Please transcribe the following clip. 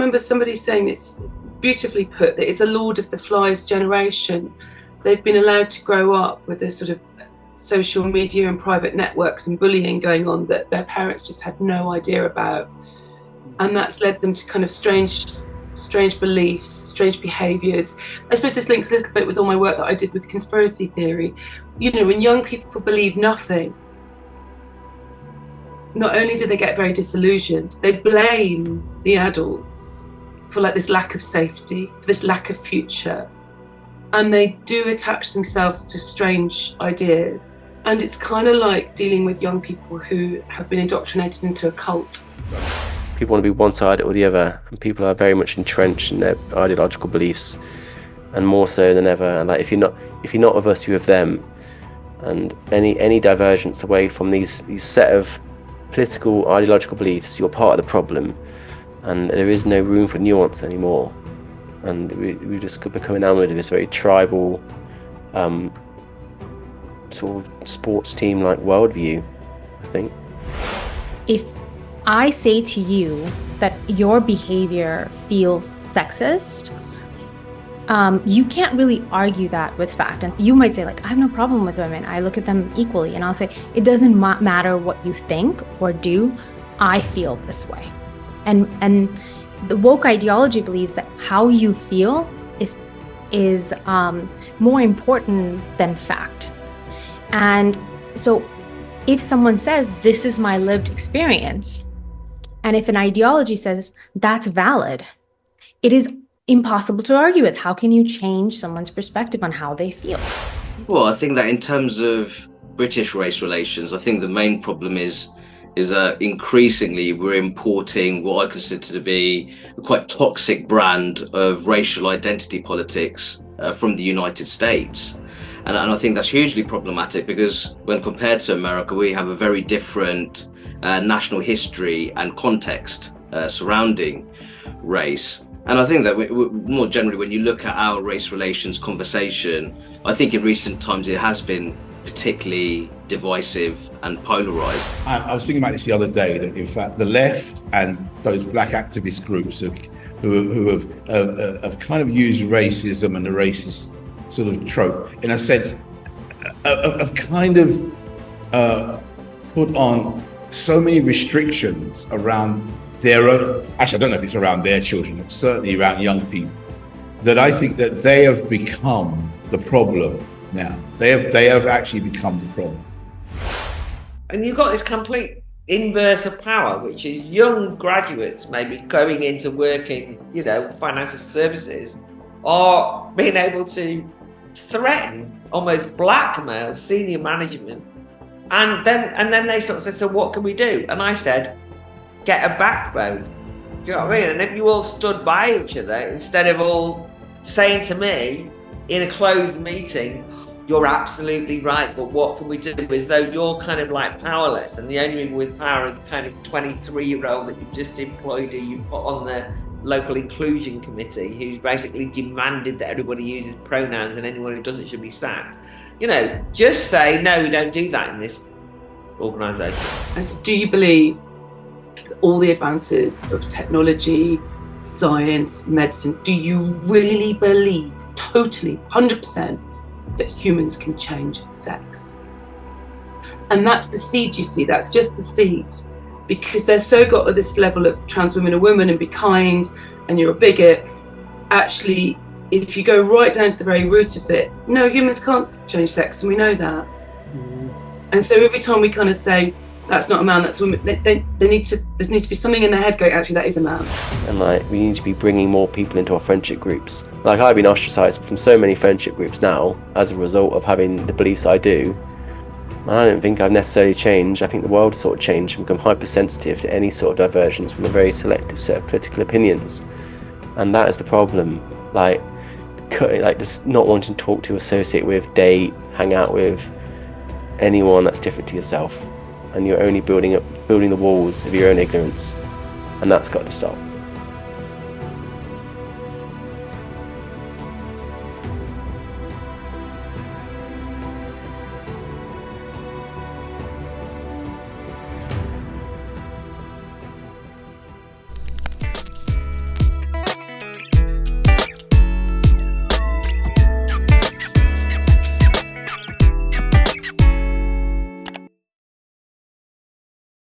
remember somebody saying, it's beautifully put, that it's a Lord of the Flies generation. They've been allowed to grow up with a sort of social media and private networks and bullying going on that their parents just had no idea about. And that's led them to kind of strange beliefs, strange behaviours. I suppose this links a little bit with all my work that I did with conspiracy theory. You know, when young people believe nothing, not only do they get very disillusioned, they blame the adults for like this lack of safety, for this lack of future. And they do attach themselves to strange ideas. And it's kind of like dealing with young people who have been indoctrinated into a cult. People want to be one side or the other, and people are very much entrenched in their ideological beliefs, and more so than ever. And like, if you're not with us, you're with them. And any divergence away from these set of political ideological beliefs, you're part of the problem, and there is no room for nuance anymore. And we just could become enamored of this very tribal sort of sports team like worldview, I think. If I say to you that your behavior feels sexist, you can't really argue that with fact. And you might say, like, I have no problem with women. I look at them equally. And I'll say, it doesn't matter what you think or do. I feel this way. And the woke ideology believes that how you feel is more important than fact. And so if someone says, this is my lived experience, and if an ideology says that's valid, it is impossible to argue with. How can you change someone's perspective on how they feel? Well, I think that in terms of British race relations, I think the main problem is that increasingly we're importing what I consider to be a quite toxic brand of racial identity politics from the United States. And I think that's hugely problematic, because when compared to America, we have a very different national history and context surrounding race. And I think that more generally, when you look at our race relations conversation, I think in recent times it has been particularly divisive and polarized. I was thinking about this the other day, that in fact the left and those black activist groups who have kind of used racism and the racist sort of trope, in a sense, have kind of put on so many restrictions around their own, actually I don't know if it's around their children, it's certainly around young people, that I think that they have become the problem now. They have actually become the problem. And you've got this complete inverse of power, which is young graduates maybe going into working, financial services, are being able to threaten, almost blackmail senior management, and then they sort of said, so what can we do? And I said, get a backbone. Do you know what I mean? And if you all stood by each other, instead of all saying to me in a closed meeting, you're absolutely right, but what can we do? As though you're kind of like powerless, and the only people with power are the kind of 23-year-old that you've just employed, who you put on the local inclusion committee, who's basically demanded that everybody uses pronouns and anyone who doesn't should be sacked. Just say, no, we don't do that in this organisation. So do you believe all the advances of technology, science, medicine, do you really believe, totally, 100%, that humans can change sex? And that's the seed, you see, that's just the seed. Because they're so got at this level of trans women are women and be kind and you're a bigot. Actually, if you go right down to the very root of it, no, humans can't change sex, and we know that. And so every time we kind of say, that's not a man, that's a woman, there needs to be something in their head going, actually, that is a man. And we need to be bringing more people into our friendship groups. I've been ostracized from so many friendship groups now as a result of having the beliefs I do. And I don't think I've necessarily changed. I think the world sort of changed and become hypersensitive to any sort of divergence from a very selective set of political opinions. And that is the problem. Just not wanting to talk to, associate with, date, hang out with anyone that's different to yourself. And you're only building the walls of your own ignorance. And that's got to stop.